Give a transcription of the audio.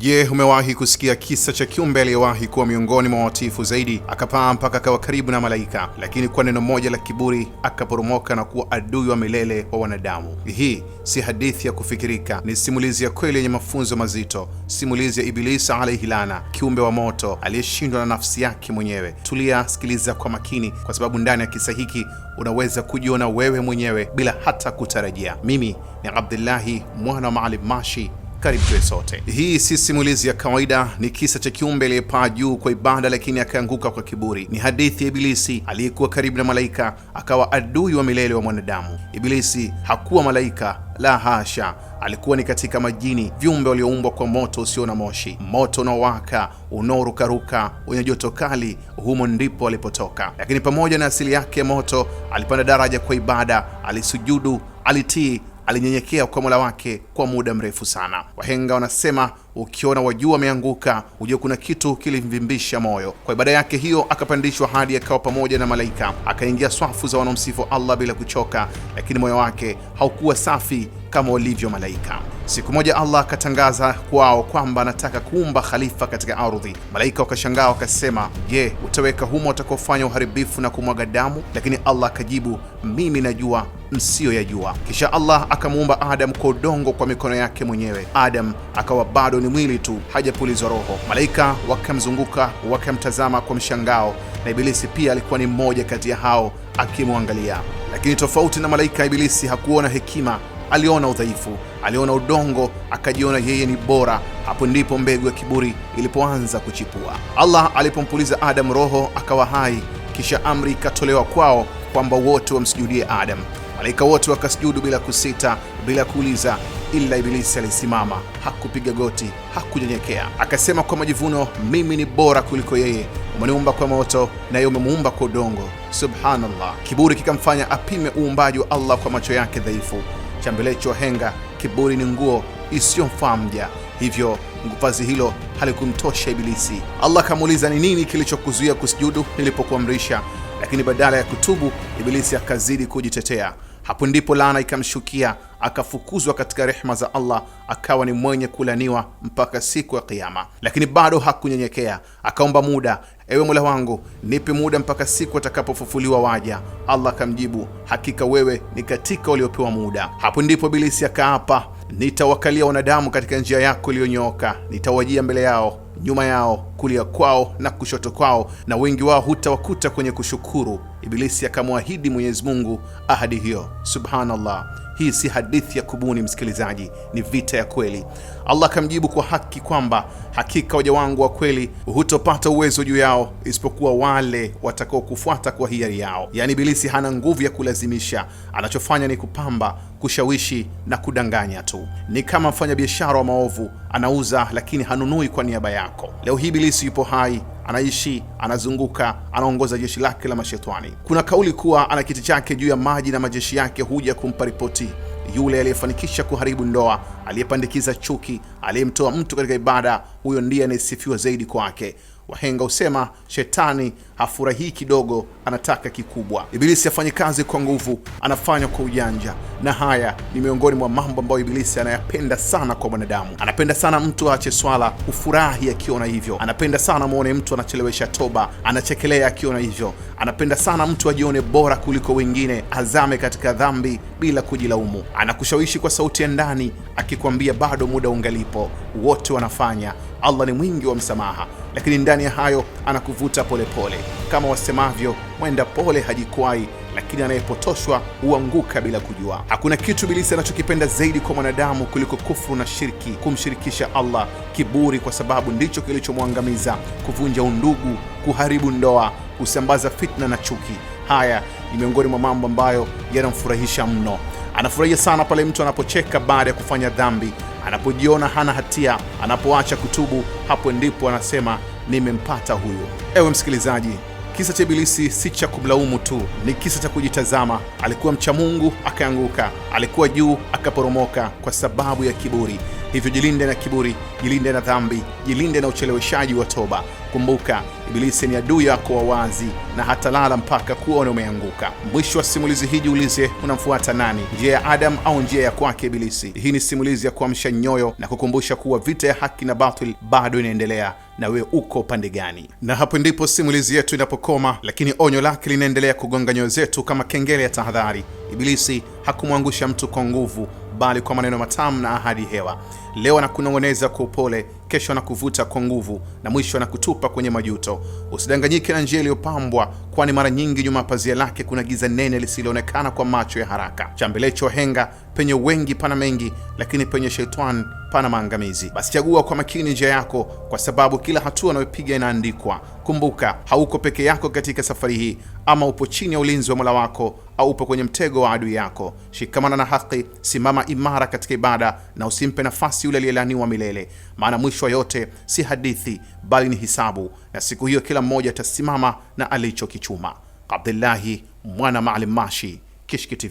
Je, umewahi kusikia kisa cha kiumbe aliyewahi kuwa miongoni mwa watiifu zaidi, akapaa mpaka akawa karibu na malaika, lakini kwa neno moja la kiburi akaporomoka na kuwa adui wa milele wa wanadamu? Hii si hadithi ya kufikirika, ni simulizi ya kweli yenye mafunzo mazito, simulizi ya Ibilisi alayhi laana, kiumbe wa moto aliyeshindwa na nafsi yake mwenyewe. Tulia, sikiliza kwa makini, kwa sababu ndani ya kisa hiki unaweza kujiona wewe mwenyewe bila hata kutarajia. Mimi ni Abdullahi mwana wa Maalim Mashi. Karibu tuwe sote. Hii si simulizi ya kawaida, ni kisa cha kiumbe aliyepaa juu kwa ibada lakini akaanguka kwa kiburi. Ni hadithi ya Ibilisi aliyekuwa karibu na malaika, akawa adui wa milele wa mwanadamu. Ibilisi hakuwa malaika, la hasha. Alikuwa ni katika majini, viumbe walioumbwa kwa moto usio na moshi, moto unaowaka, unaorukaruka, wenye joto kali. Humo ndipo alipotoka. Lakini pamoja na asili yake ya moto, alipanda daraja kwa ibada, alisujudu, alitii, alinyenyekea kwa Mola wake kwa muda mrefu sana. Wahenga wanasema ukiona wajua ameanguka, ujue kuna kitu kilimvimbisha moyo. Kwa ibada yake hiyo akapandishwa hadi akawa pamoja na malaika, akaingia swafu za wanaomsifu Allah bila kuchoka, lakini moyo wake haukuwa safi kama walivyo malaika. Siku moja Allah akatangaza kwao kwamba anataka kuumba khalifa katika ardhi. Malaika wakashangaa wakasema, je, utaweka humo utakaofanya uharibifu na kumwaga damu? Lakini Allah akajibu, mimi najua msiyoyajua. Kisha Allah akamuumba Adam kwa udongo kwa mikono yake mwenyewe. Adam akawa bado ni mwili tu, hajapulizwa roho. Malaika wakamzunguka wakamtazama kwa mshangao, na Ibilisi pia alikuwa ni mmoja kati ya hao akimwangalia. Lakini tofauti na malaika, Ibilisi hakuona hekima, aliona udhaifu, aliona udongo, akajiona yeye ni bora. Hapo ndipo mbegu ya kiburi ilipoanza kuchipua. Allah alipompuliza Adam roho akawa hai, kisha amri ikatolewa kwao kwamba wote wamsujudie Adam. Malaika wote wakasujudu bila kusita, bila kuuliza, ila Ibilisi alisimama, hakupiga goti, hakunyenyekea. Akasema kwa majivuno, mimi ni bora kuliko yeye. Umeniumba kwa moto na yeye umemuumba kwa udongo. Subhanallah. Kiburi kikamfanya apime uumbaji wa Allah kwa macho yake dhaifu. Chambelecho wahenga, kiburi ni nguo isiyomfaa mja. Hivyo vazi hilo halikumtosha Ibilisi. Allah akamuuliza, ni nini kilichokuzuia kusujudu nilipokuamrisha? Lakini badala ya kutubu, Ibilisi akazidi kujitetea. Hapo ndipo laana ikamshukia, akafukuzwa katika rehema za Allah, akawa ni mwenye kulaniwa mpaka siku ya Kiyama. Lakini bado hakunyenyekea, akaomba muda. Ewe Mola wangu, nipe muda mpaka siku atakapofufuliwa waja. Allah akamjibu, hakika wewe ni katika waliopewa muda. Hapo ndipo Ibilisi akaapa, nitawakalia wanadamu katika njia yako iliyonyooka, nitawajia mbele yao, nyuma yao, kulia kwao na kushoto kwao, na wengi wao hutawakuta kwenye kushukuru. Ibilisi akamwahidi Mwenyezi Mungu ahadi hiyo. Subhanallah. Hii si hadithi ya kubuni msikilizaji, ni vita ya kweli. Allah akamjibu kwa haki kwamba hakika waja wangu wa kweli hutopata uwezo juu yao isipokuwa wale watakao kufuata kwa hiari yao. Yaani Ibilisi hana nguvu ya kulazimisha, anachofanya ni kupamba, kushawishi na kudanganya tu. Ni kama mfanya biashara wa maovu, anauza lakini hanunui kwa niaba yako. Leo hii Ibilisi yupo hai, anaishi, anazunguka, anaongoza jeshi lake la mashetani. Kuna kauli kuwa ana kiti chake juu ya maji na majeshi yake huja kumpa ripoti. Yule aliyefanikisha kuharibu ndoa, aliyepandikiza chuki, aliyemtoa mtu katika ibada, huyo ndiye anayesifiwa zaidi kwake. Wahenga husema shetani hafurahii kidogo, anataka kikubwa. Ibilisi afanye kazi kwa nguvu, anafanya kwa ujanja, na haya ni miongoni mwa mambo ambayo Ibilisi anayapenda sana kwa mwanadamu. Anapenda sana mtu aache swala, ufurahi akiona hivyo. Anapenda sana muone mtu anachelewesha toba, anachekelea akiona hivyo. Anapenda sana mtu ajione bora kuliko wengine, azame katika dhambi bila kujilaumu. Anakushawishi kwa sauti ya ndani akikwambia bado muda ungalipo. Wote wanafanya, Allah ni mwingi wa msamaha, lakini ndani ya hayo anakuvuta polepole. Kama wasemavyo, mwenda pole hajikwai, lakini anayepotoshwa huanguka bila kujua. Hakuna kitu Ibilisi anachokipenda zaidi kwa mwanadamu kuliko kufuru na shirki, kumshirikisha Allah, kiburi, kwa sababu ndicho kilichomwangamiza, kuvunja undugu, kuharibu ndoa, kusambaza fitna na chuki. Haya ni miongoni mwa mambo ambayo yanamfurahisha mno. Anafurahia sana pale mtu anapocheka baada ya kufanya dhambi, anapojiona hana hatia, anapoacha kutubu. Hapo ndipo anasema nimempata huyu. Ewe msikilizaji, kisa cha Ibilisi si cha kumlaumu tu, ni kisa cha kujitazama. Alikuwa mcha Mungu akaanguka, alikuwa juu akaporomoka kwa sababu ya kiburi. Hivyo jilinde na kiburi, jilinde na dhambi, jilinde na ucheleweshaji wa toba. Kumbuka, Ibilisi ni adui yako wa wazi na hatalala mpaka kuona umeanguka. Mwisho wa simulizi hii jiulize, unamfuata nani? Njia ya Adam au njia ya kwake Ibilisi? Hii ni simulizi ya kuamsha nyoyo na kukumbusha kuwa vita ya haki na batil bado inaendelea, na wewe uko pande gani? Na hapo ndipo simulizi yetu inapokoma, lakini onyo lake linaendelea kugonga nyoyo zetu kama kengele ya tahadhari. Ibilisi hakumwangusha mtu kwa nguvu, bali kwa maneno matamu na ahadi hewa. Leo anakunong'oneza kwa upole, kesho anakuvuta kwa nguvu, na mwisho anakutupa kwenye majuto. Usidanganyike na njia iliyopambwa, kwani mara nyingi nyuma pazia lake kuna giza nene lisiloonekana kwa macho ya haraka. Chambelecho wahenga, penye wengi pana mengi, lakini penye shetani pana maangamizi. Basi chagua kwa makini njia yako, kwa sababu kila hatua unayopiga inaandikwa. Kumbuka, hauko peke yako katika safari hii. Ama upo chini ya ulinzi wa Mola wako, au upo kwenye mtego wa adui yako. Shikamana na haki, simama imara katika ibada, na usimpe nafasi yule aliyelaniwa milele. Maana mwisho yote si hadithi, bali ni hisabu, na siku hiyo kila mmoja atasimama na alichokichuma. Abdullahi mwana Maalim Mashi, Kishki TV.